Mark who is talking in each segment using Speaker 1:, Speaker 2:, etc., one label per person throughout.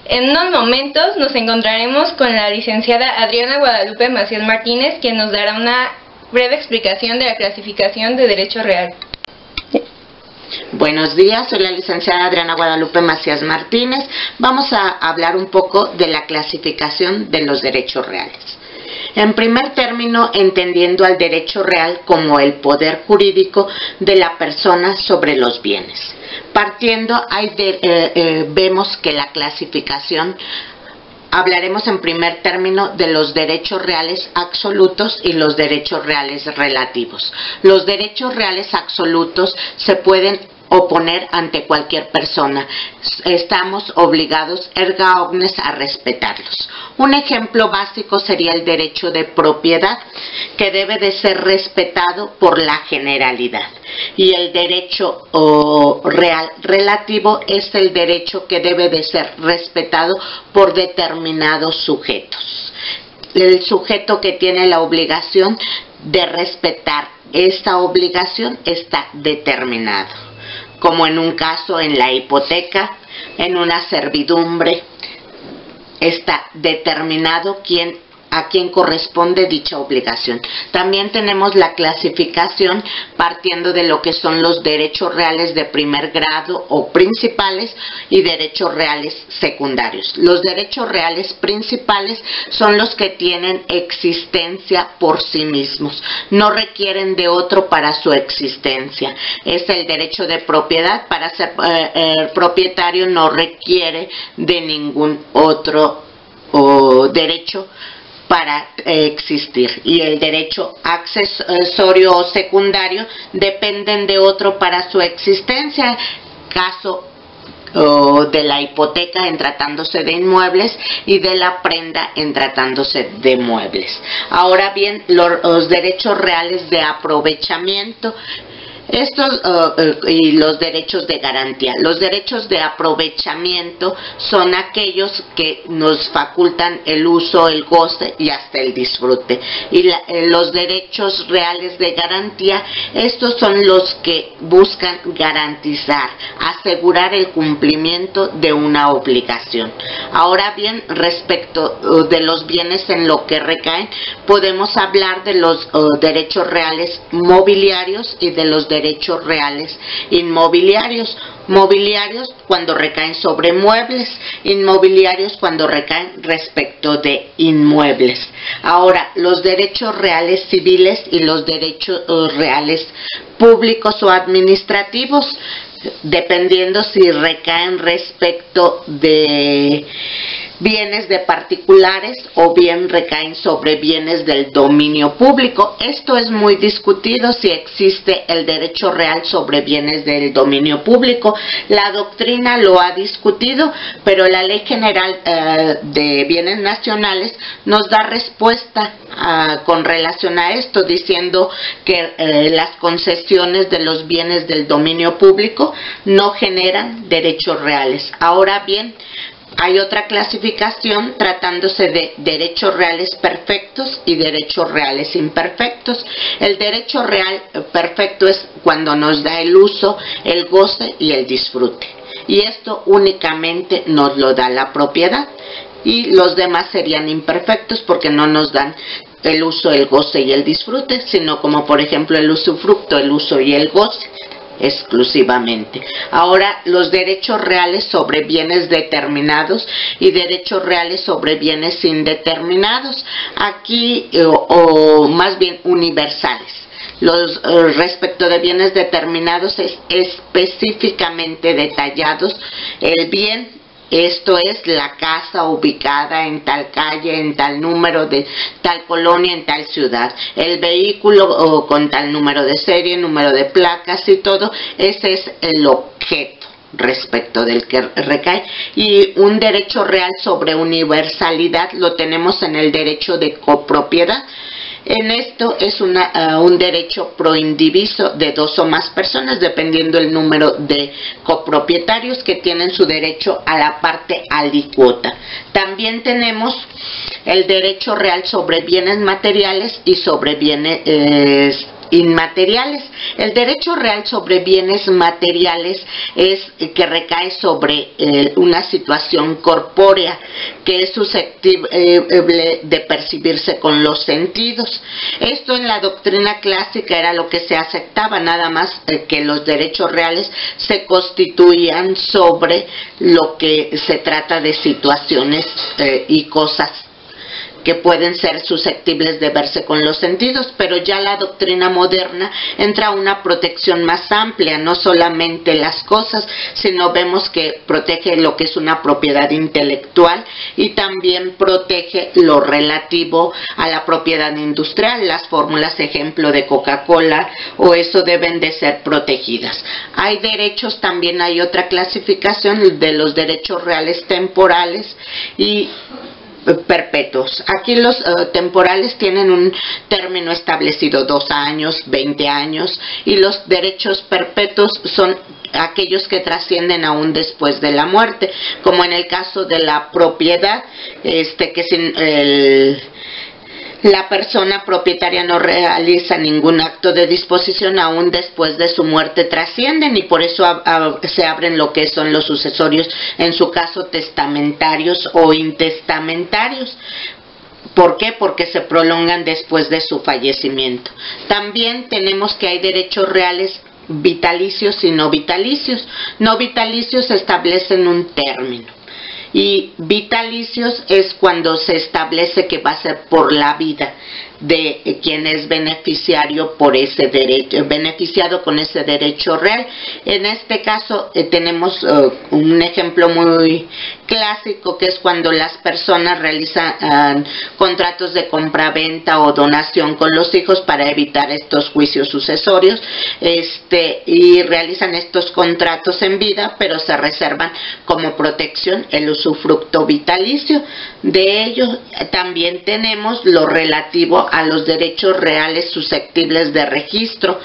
Speaker 1: En unos momentos nos encontraremos con la licenciada Adriana Guadalupe Macías Martínez, quien nos dará una breve explicación de la clasificación de derecho real.
Speaker 2: Buenos días, soy la licenciada Adriana Guadalupe Macías Martínez. Vamos a hablar un poco de la clasificación de los derechos reales. En primer término, entendiendo al derecho real como el poder jurídico de la persona sobre los bienes. Partiendo, vemos que la clasificación, hablaremos en primer término de los derechos reales absolutos y los derechos reales relativos. Los derechos reales absolutos se pueden oponer ante cualquier persona. Estamos obligados erga omnes a respetarlos. Un ejemplo básico sería el derecho de propiedad, que debe de ser respetado por la generalidad. Y el derecho real relativo es el derecho que debe de ser respetado por determinados sujetos. El sujeto que tiene la obligación de respetar esta obligación está determinado, como en un caso en la hipoteca, en una servidumbre, está determinado a quién corresponde dicha obligación. También tenemos la clasificación partiendo de lo que son los derechos reales de primer grado o principales y derechos reales secundarios. Los derechos reales principales son los que tienen existencia por sí mismos, no requieren de otro para su existencia. Es el derecho de propiedad. Para ser propietario no requiere de ningún otro derecho para existir, y el derecho accesorio o secundario dependen de otro para su existencia. Caso de la hipoteca en tratándose de inmuebles y de la prenda en tratándose de muebles. Ahora bien, los derechos reales de aprovechamiento, estos y los derechos de garantía. Los derechos de aprovechamiento son aquellos que nos facultan el uso, el goce y hasta el disfrute. Y los derechos reales de garantía, estos son los que buscan garantizar, asegurar el cumplimiento de una obligación. Ahora bien, respecto de los bienes en lo que recaen, podemos hablar de los derechos reales mobiliarios y de los derechos reales inmobiliarios. Mobiliarios cuando recaen sobre muebles, inmobiliarios cuando recaen respecto de inmuebles. Ahora, los derechos reales civiles y los derechos reales públicos o administrativos, dependiendo si recaen respecto de bienes de particulares o bien recaen sobre bienes del dominio público. Esto es muy discutido, si existe el derecho real sobre bienes del dominio público. La doctrina lo ha discutido, pero la Ley General de Bienes Nacionales nos da respuesta con relación a esto, diciendo que las concesiones de los bienes del dominio público no generan derechos reales. Ahora bien, hay otra clasificación tratándose de derechos reales perfectos y derechos reales imperfectos. El derecho real perfecto es cuando nos da el uso, el goce y el disfrute. Y esto únicamente nos lo da la propiedad. Y los demás serían imperfectos porque no nos dan el uso, el goce y el disfrute, sino como por ejemplo el usufructo, el uso y el goce exclusivamente. Ahora, los derechos reales sobre bienes determinados y derechos reales sobre bienes indeterminados, aquí o más bien universales. Respecto de bienes determinados es específicamente detallados el bien. Esto es la casa ubicada en tal calle, en tal número de tal colonia, en tal ciudad. El vehículo con tal número de serie, número de placas y todo. Ese es el objeto respecto del que recae. Y un derecho real sobre universalidad lo tenemos en el derecho de copropiedad. En esto es un derecho proindiviso de dos o más personas, dependiendo el número de copropietarios que tienen su derecho a la parte alícuota. También tenemos el derecho real sobre bienes materiales y sobre bienes inmateriales. El derecho real sobre bienes materiales es que recae sobre una situación corpórea que es susceptible de percibirse con los sentidos. Esto en la doctrina clásica era lo que se aceptaba, nada más que los derechos reales se constituían sobre lo que se trata de situaciones y cosas que pueden ser susceptibles de verse con los sentidos, pero ya la doctrina moderna entra a una protección más amplia, no solamente las cosas, sino vemos que protege lo que es una propiedad intelectual y también protege lo relativo a la propiedad industrial. Las fórmulas ejemplo de Coca-Cola o eso deben de ser protegidas. Hay derechos, también hay otra clasificación de los derechos reales temporales y perpetuos. Aquí los temporales tienen un término establecido, 2 años, 20 años, y los derechos perpetuos son aquellos que trascienden aún después de la muerte, como en el caso de la propiedad, que sin la persona propietaria no realiza ningún acto de disposición, aún después de su muerte trascienden, y por eso se abren lo que son los sucesorios, en su caso testamentarios o intestamentarios. ¿Por qué? Porque se prolongan después de su fallecimiento. También tenemos que hay derechos reales vitalicios y no vitalicios. No vitalicios establecen un término. Y vitalicios es cuando se establece que va a ser por la vida de quien es beneficiario por ese derecho, beneficiado con ese derecho real. En este caso tenemos un ejemplo muy clásico, que es cuando las personas realizan contratos de compraventa o donación con los hijos para evitar estos juicios sucesorios, y realizan estos contratos en vida, pero se reservan como protección el usufructo vitalicio. De ello también tenemos lo relativo a los derechos reales susceptibles de registro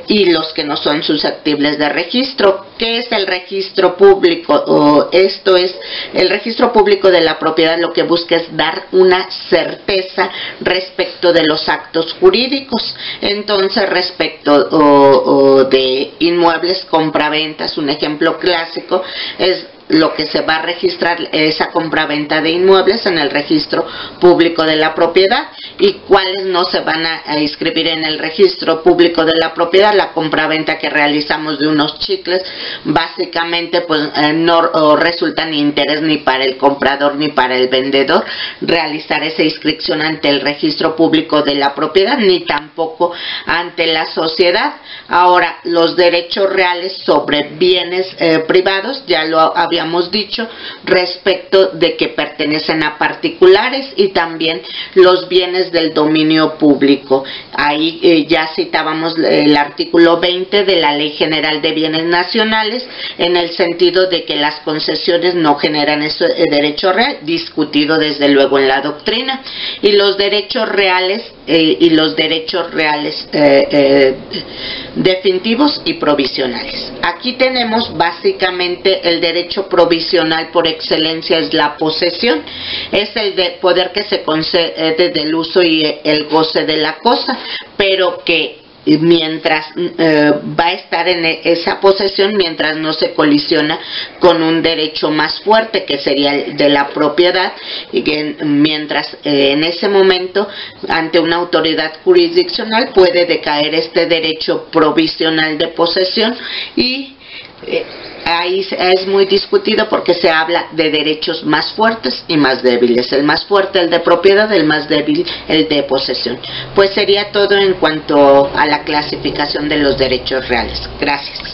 Speaker 2: y los que no son susceptibles de registro. ¿Qué es el registro público? Esto es el registro público de la propiedad. Lo que busca es dar una certeza respecto de los actos jurídicos. Entonces, respecto de inmuebles, compraventas, un ejemplo clásico es lo que se va a registrar, esa compraventa de inmuebles en el registro público de la propiedad, y cuáles no se van a inscribir en el registro público de la propiedad. La compraventa que realizamos de unos chicles, básicamente pues no resulta ni interés ni para el comprador ni para el vendedor realizar esa inscripción ante el registro público de la propiedad, ni tampoco ante la sociedad. Ahora, los derechos reales sobre bienes privados, ya lo habíamos dicho, respecto de que pertenecen a particulares, y también los bienes del dominio público. Ahí ya citábamos el artículo 20 de la Ley General de Bienes Nacionales, en el sentido de que las concesiones no generan ese derecho real, discutido desde luego en la doctrina, y los derechos reales definitivos y provisionales. Aquí tenemos básicamente el derecho provisional por excelencia, es la posesión, es el de poder que se concede del uso y el goce de la cosa, pero que mientras va a estar en esa posesión, mientras no se colisiona con un derecho más fuerte, que sería el de la propiedad, y que mientras en ese momento ante una autoridad jurisdiccional puede decaer este derecho provisional de posesión, y ahí es muy discutido porque se habla de derechos más fuertes y más débiles. El más fuerte el de propiedad, el más débil el de posesión. Pues sería todo en cuanto a la clasificación de los derechos reales. Gracias.